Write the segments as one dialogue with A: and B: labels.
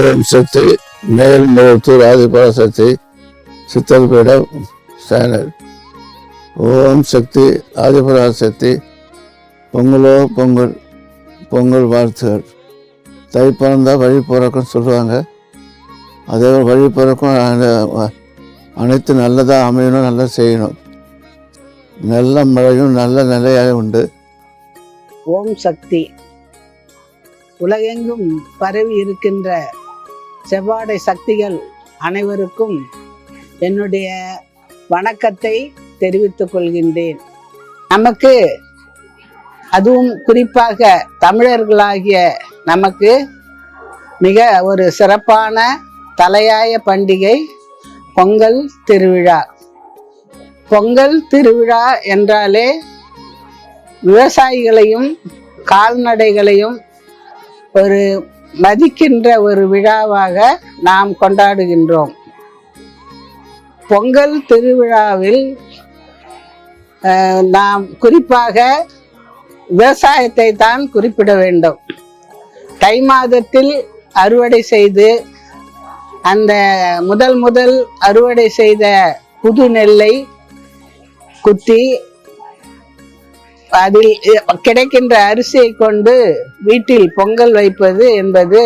A: ஓம் சக்தி மேல் முகத்தூர் ஆதிபராசக்தி சித்தர் பீடம் சேனல். ஓம் சக்தி ஆதிபராசக்தி. பொங்கலோ பொங்கல், பொங்கல் வாழ்த்துகள். தை பிறந்தா வழி பிறக்கும்னு சொல்லுவாங்க. அதே வழி பிறக்கும் அனைத்து நல்லதாக அமையணும், நல்லா செய்யணும். நல்ல மழையும் நல்ல நிலையாக உண்டு.
B: ஓம் சக்தி. உலகெங்கும் பரவி இருக்கின்ற செவ்வாடை சக்திகள் அனைவருக்கும் என்னுடைய வணக்கத்தை தெரிவித்துக் கொள்கின்றேன். நமக்கு, அதுவும் குறிப்பாக தமிழர்களாகிய நமக்கு மிக ஒரு சிறப்பான தலையாய பண்டிகை பொங்கல் திருவிழா. பொங்கல் திருவிழா என்றாலே விவசாயிகளையும் கால்நடைகளையும் ஒரு மதிக்கின்ற ஒரு விழாவாக நாம் கொண்டாடுகின்றோம். பொங்கல் திருவிழாவில் நாம் குறிப்பாக விவசாயத்தை தான் குறிப்பிட வேண்டும். தை மாதத்தில் அறுவடை செய்து அந்த முதல் அறுவடை செய்த புது நெல்லை குத்தி அதில் கிடைக்கின்ற அரிசியை கொண்டு வீட்டில் பொங்கல் வைப்பது என்பது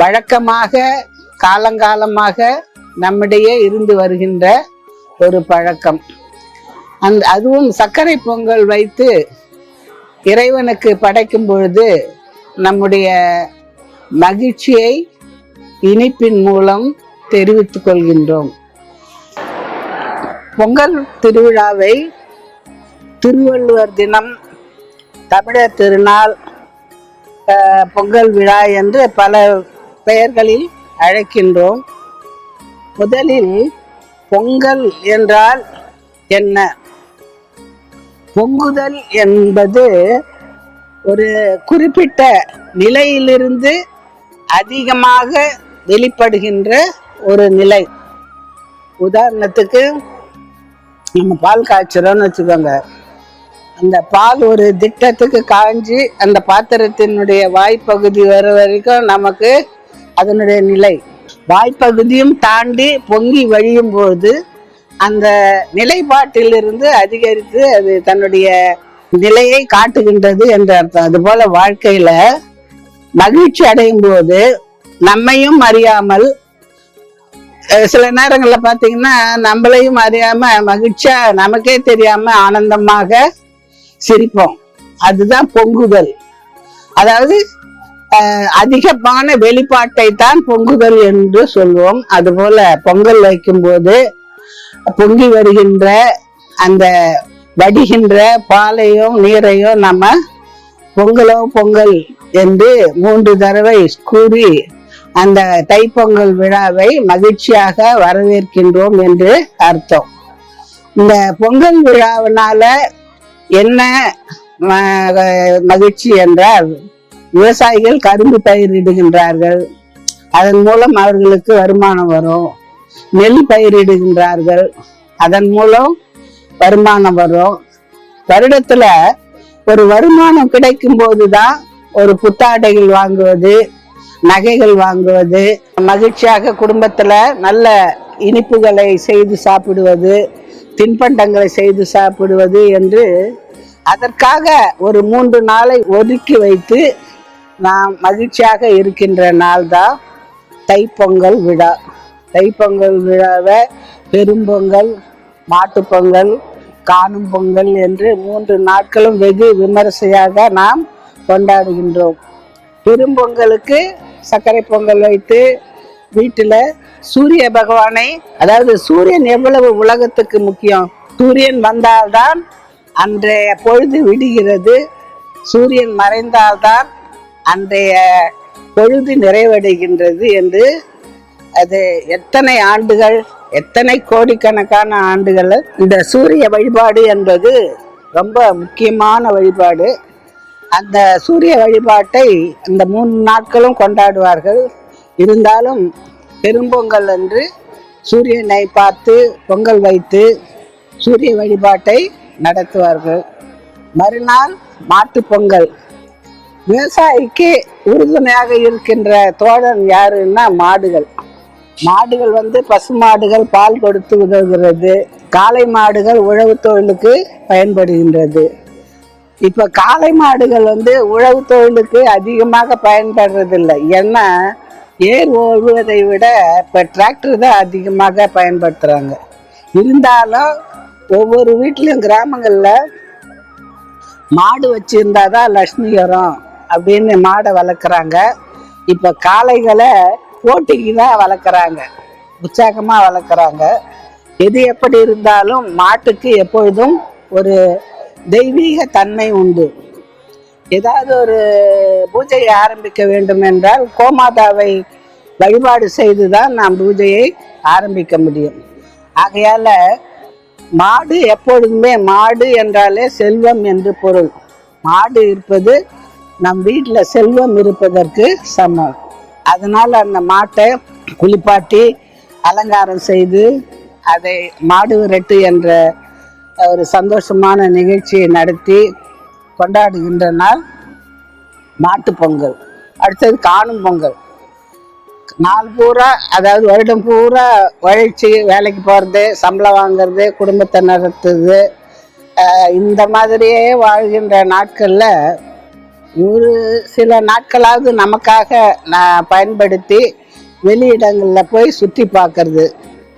B: வழக்கமாக காலங்காலமாக நம்மிடையே இருந்து வருகின்ற ஒரு பழக்கம். அதுவும் சர்க்கரை பொங்கல் வைத்து இறைவனுக்கு படைக்கும் பொழுது நம்முடைய மகிழ்ச்சியை இனிப்பின் மூலம் தெரிவித்துக் கொள்கின்றோம். பொங்கல் திருவிழாவை திருவள்ளுவர் தினம், தமிழர் திருநாள், பொங்கல் விழா என்று பல பெயர்களில் அழைக்கின்றோம். முதலில் பொங்கல் என்றால் என்ன? பொங்குதல் என்பது ஒரு குறிப்பிட்ட நிலையிலிருந்து அதிகமாக வெளிப்படுகின்ற ஒரு நிலை. உதாரணத்துக்கு நம்ம பால் காய்ச்சறோம்னு வச்சுக்கோங்க. அந்த பால் ஒரு திட்டத்துக்கு காய்ஞ்சி அந்த பாத்திரத்தினுடைய வாய்ப்பகுதி வர வரைக்கும் நமக்கு அதனுடைய நிலை, வாய்ப்பகுதியும் தாண்டி பொங்கி வழியும் போது அந்த நிலைப்பாட்டிலிருந்து அதிகரித்து அது தன்னுடைய நிலையை காட்டுகின்றது என்ற அர்த்தம். அதுபோல வாழ்க்கையில மகிழ்ச்சி அடையும் போது நம்மையும் அறியாமல் சில நேரங்கள்ல பாத்தீங்கன்னா நம்மளையும் அறியாம மகிழ்ச்சியா நமக்கே தெரியாம ஆனந்தமாக சிரிப்போம். அதுதான் பொங்குதல். அதாவது அதிகமான வெளிப்பாட்டை தான் பொங்குதல் என்று சொல்வோம். அதுபோல பொங்கல் வைக்கும் போது பொங்கி வருகின்ற அந்த வடிகின்ற பாலையும் நீரையும் நம்ம பொங்கலோ பொங்கல் என்று 3 தடவை கூறி அந்த தைப்பொங்கல் விழாவை மகிழ்ச்சியாக வரவேற்கின்றோம் என்று அர்த்தம். இந்த பொங்கல் விழாவினால என்ன மகிழ்ச்சி என்றால், விவசாயிகள் கரும்பு பயிரிடுகின்றார்கள், அதன் மூலம் அவர்களுக்கு வருமானம் வரும். நெல் பயிரிடுகின்றார்கள், அதன் மூலம் வருமானம் வரும். வருடத்துல ஒரு வருமானம் கிடைக்கும் போதுதான் ஒரு புத்தாடைகள் வாங்குவது, நகைகள் வாங்குவது, மகிழ்ச்சியாக குடும்பத்துல நல்ல இனிப்புகளை செய்து சாப்பிடுவது, தின்பண்டங்களை செய்து சாப்பிடுவது என்று அதற்காக ஒரு 3 நாளை ஒதுக்கி வைத்து நாம் மகிழ்ச்சியாக இருக்கின்ற நாள் தான் தைப்பொங்கல் விழா. தைப்பொங்கல் விழாவை பெரும்பொங்கல், மாட்டுப்பொங்கல், காணும் பொங்கல் என்று 3 நாட்களும் வெகு விமரிசையாக நாம் கொண்டாடுகின்றோம். பெரும்பொங்கலுக்கு சர்க்கரை பொங்கல் வைத்து வீட்டுல சூரிய பகவானை, அதாவது சூரியன் எவ்வளவு உலகத்துக்கு முக்கியம். சூரியன் வந்தால்தான் அன்றைய பொழுது விடுகிறது, சூரியன் மறைந்தால்தான் அன்றைய பொழுது நிறைவடைகின்றது என்று அது எத்தனை ஆண்டுகள், எத்தனை கோடிக்கணக்கான ஆண்டுகள் இந்த சூரிய வழிபாடு என்பது ரொம்ப முக்கியமான வழிபாடு. அந்த சூரிய வழிபாட்டை இந்த 3 நாட்களும் கொண்டாடுவார்கள். இருந்தாலும் பெரும்பொங்கல் அன்று சூரியனை பார்த்து பொங்கல் வைத்து சூரிய வழிபாட்டை நடத்துவார்கள். மறுநாள் மாட்டு பொங்கல். விவசாயிக்கு உறுதுணையாக இருக்கின்ற தோழன் யாருன்னா மாடுகள். மாடுகள் பசு மாடுகள் பால் கொடுத்து உதவுகிறது. காளை மாடுகள் உழவு தொழிலுக்கு பயன்படுகின்றது. இப்ப காளை மாடுகள் உழவு தொழிலுக்கு அதிகமாக பயன்படுறதில்லை. ஏன்னா ஏர் ஓடுவதை விட இப்ப டிராக்டர் தான் அதிகமாக பயன்படுத்துறாங்க. இருந்தாலும் ஒவ்வொரு வீட்லயும் கிராமங்கள்ல மாடு வச்சிருந்தாதான் லட்சுமி வரும் அப்படின்னு மாடை வளர்க்குறாங்க. இப்ப காளைகளை போட்டிக்கு தான் வளர்க்குறாங்க, உற்சாகமா வளர்க்குறாங்க. எது எப்படி இருந்தாலும் மாட்டுக்கு எப்பொழுதும் ஒரு தெய்வீக தன்மை உண்டு. ஏதாவது ஒரு பூஜையை ஆரம்பிக்க வேண்டும் என்றால் கோமாதாவை வழிபாடு செய்துதான் நாம் பூஜையை ஆரம்பிக்க முடியும். ஆகையால மாடு எப்பொழுதுமே, மாடு என்றாலே செல்வம் என்று பொருள். மாடு இருப்பது நம் வீட்டில் செல்வம் இருப்பதற்கு சமம். அதனால அந்த மாட்டை குளிப்பாட்டி அலங்காரம் செய்து அதை மாடு விரட்டு என்ற ஒரு சந்தோஷமான நிகழ்ச்சியை நடத்தி கொண்டாடுகின்ற நாள் மாட்டு பொங்கல். அடுத்தது காணும் பொங்கல். நாள் பூரா, அதாவது வருடம் பூரா உழைச்சி வேலைக்கு போகிறது, சம்பளம் வாங்கிறது, குடும்பத்தை நடத்துது, இந்த மாதிரியே வாழ்கின்ற நாட்களில் ஒரு சில நாட்களாவது நமக்காக நான் பயன்படுத்தி வெளியிடங்களில் போய் சுற்றி பார்க்கறது.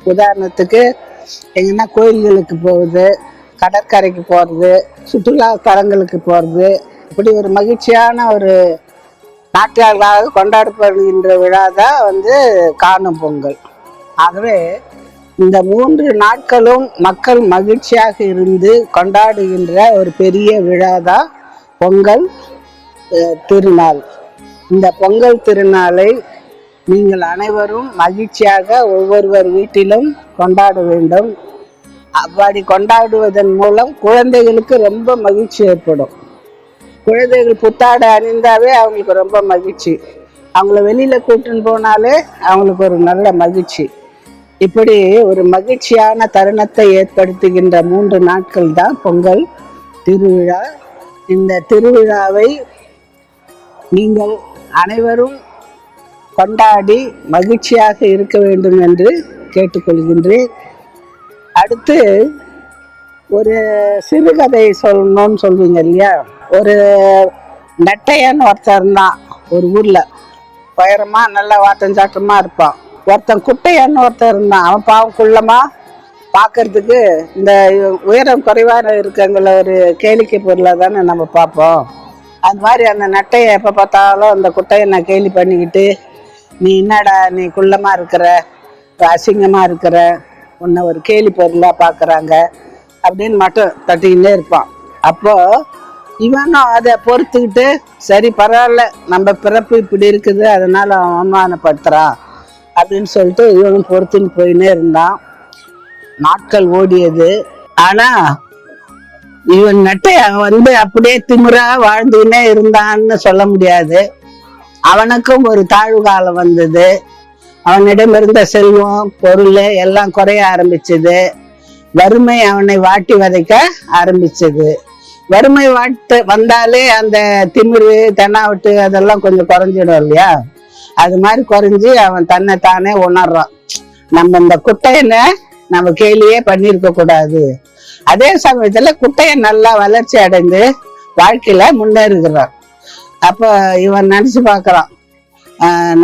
B: உதாரணத்துக்கு எங்கன்னா கோயில்களுக்கு போகுது, கடற்கரைக்கு போகிறது, சுற்றுலா தலங்களுக்கு போகிறது, இப்படி ஒரு மகிழ்ச்சியான ஒரு நாட்களாக கொண்டாடப்படுகின்ற விழா தான் காணும் பொங்கல். ஆகவே இந்த 3 நாட்களும் மக்கள் மகிழ்ச்சியாக இருந்து கொண்டாடுகின்ற ஒரு பெரிய விழா தான் பொங்கல் திருநாள். இந்த பொங்கல் திருநாளை நீங்கள் அனைவரும் மகிழ்ச்சியாக ஒவ்வொருவர் வீட்டிலும் கொண்டாட வேண்டும். அப்படி கொண்டாடுவதன் மூலம் குழந்தைகளுக்கு ரொம்ப மகிழ்ச்சி ஏற்படும். குழந்தைகள் புத்தாடை அணிந்தாவே அவங்களுக்கு ரொம்ப மகிழ்ச்சி. அவங்கள வெளியில கூட்டின்னு போனாலே அவங்களுக்கு ஒரு நல்ல மகிழ்ச்சி. இப்படி ஒரு மகிழ்ச்சியான தருணத்தை ஏற்படுத்துகின்ற 3 நாட்கள் தான் பொங்கல் திருவிழா. இந்த திருவிழாவை நீங்கள் அனைவரும் கொண்டாடி மகிழ்ச்சியாக இருக்க வேண்டும் என்று கேட்டுக்கொள்கின்றேன். அடுத்து ஒரு சிறுகதை சொல்லணும்னு சொல்வீங்க இல்லையா? ஒரு நெட்டையன்னு ஒருத்தர் இருந்தான் ஒரு ஊர்ல. உயரமா நல்ல வாட்டஞ்சாட்டமா இருப்பான். ஒருத்தன் குட்டையன்னு ஒருத்தர் இருந்தான். அவன் பாவம் குள்ளமா பார்க்கறதுக்கு இந்த உயரம் குறைவாக இருக்கவங்கள ஒரு கேளிக்கை பொருளாக தானே நம்ம பார்ப்போம். அது மாதிரி அந்த நட்டையை எப்போ பார்த்தாலும் அந்த குட்டையை நான் கேலி பண்ணிக்கிட்டு, நீ என்னடா நீ குள்ளமா இருக்கிற, அசிங்கமா இருக்கிற, உன்னை ஒரு கேலி பொருளாக பார்க்குறாங்க அப்படின்னு மட்டும் தட்டிக்கிட்டே இருப்பான். அப்போ இவனும் அதை பொறுத்துக்கிட்டு, சரி பரவாயில்ல நம்ம பிறப்பு இப்படி இருக்குது அதனால அவன் அவமானப்படுத்துறான் அப்படின்னு சொல்லிட்டு இவனும் பொறுத்துன்னு போயின்னே இருந்தான். நாட்கள் ஓடியது. ஆனா இவன் நட்டை அப்படியே திமிரா வாழ்ந்துன்னே இருந்தான்னு சொல்ல முடியாது. அவனுக்கும் ஒரு தாழ்வு காலம் வந்தது. அவனிடம் இருந்த செல்வம் பொருள் எல்லாம் குறைய ஆரம்பிச்சது. வறுமை அவனை வாட்டி வதைக்க ஆரம்பிச்சது. வறுமை வாட்டு வந்தாலே அந்த திமிரு தென்னாவட்டு அதெல்லாம் கொஞ்சம் குறைஞ்சிடும் இல்லையா? அது மாதிரி குறைஞ்சி அவன் தன்னை தானே உணர்றான். நம்ம இந்த குட்டையனை நம்ம கேலியே பண்ணியிருக்க கூடாது. அதே சமயத்துல குட்டையை நல்லா வளர்ச்சி அடைந்து வாழ்க்கையில முன்னேறுகிறான். அப்ப இவன் நினைச்சு பாக்குறான்,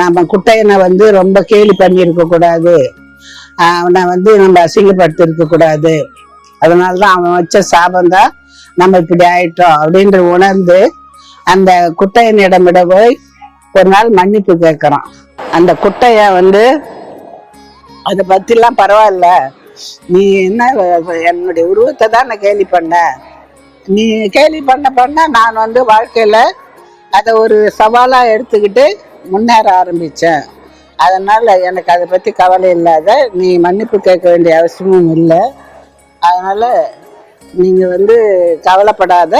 B: நம்ம குட்டையனை ரொம்ப கேலி பண்ணியிருக்க கூடாது, அவனை நம்ம அசிங்கப்படுத்தி இருக்க கூடாது, அதனாலதான் அவன் வச்ச சாபந்தான் நம்ம இப்படி ஆயிட்டோம் அப்படின்ற உணர்ந்து அந்த குட்டையனிடமிட போய் ஒரு நாள் மன்னிப்பு கேட்கறான். அந்த குட்டைய அதை பத்திலாம் பரவாயில்ல, நீ என்ன என்னுடைய உருவத்தை தான் நான் கேலி பண்ண, நீ கேலி பண்ண நான் வாழ்க்கையில அதை ஒரு சவாலா எடுத்துக்கிட்டு முன்னேற ஆரம்பிச்சேன். அதனால எனக்கு அதை பத்தி கவலை இல்லாத, நீ மன்னிப்பு கேட்க வேண்டிய அவசியமும் இல்லை, அதனால நீங்க கவலைப்படாத,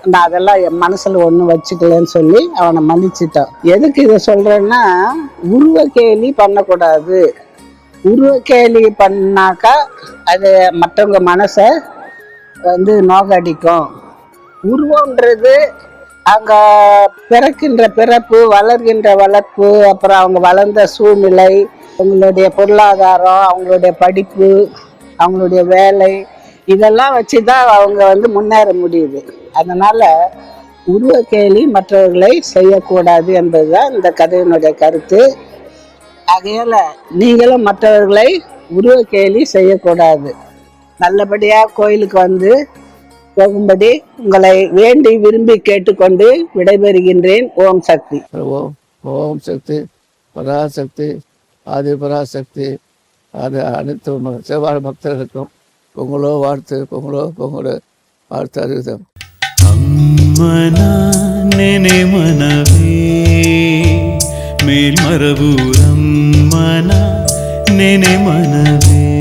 B: நான் அதெல்லாம் என் மனசுல ஒன்றும் வச்சுக்கலன்னு சொல்லி அவனை மன்னிச்சிட்டான். எதுக்கு இதை சொல்றேன்னா, உருவ கேலி பண்ணக்கூடாது. உருவ கேலி பண்ணாக்கா அது மற்றவங்க மனசை நோகடிக்கும். உருவம்ன்றது அவங்க பிறக்கின்ற பிறப்பு, வளர்கின்ற வளர்ப்பு, அப்புறம் அவங்க வளர்ந்த சூழ்நிலை, அவங்களுடைய பொருளாதாரம், அவங்களுடைய படிப்பு, அவங்களுடைய வேலை, இதெல்லாம் வச்சுதான் அவங்க வந்து முன்னேற முடியுது. அதனால உருவ கேலி மற்றவர்களை செய்யக்கூடாது என்பதுதான் இந்த கதையினுடைய கருத்து. ஆகையால நீங்களும் மற்றவர்களை உருவ கேலி செய்யக்கூடாது. நல்லபடியா கோயிலுக்கு வந்து போகும்படி உங்களை வேண்டி விரும்பி கேட்டுக்கொண்டு விடைபெறுகின்றேன். ஓம் சக்தி.
A: ஓம் ஓம் சக்தி பராசக்தி ஆதி பராசக்தி அது அனைத்து செவ்வாழ் பக்தர்களுக்கும் பொங்கலோ வாழ்த்து, பொங்கலோ பொங்கலோ வாழ்த்து அறிவிதம்.
C: ಅಮ್ಮನ ನೆನೆ ಮನವೇ ಮೇಲ್ಮರಬೂರಮ್ಮನ ನೆನೆ ಮನವೇ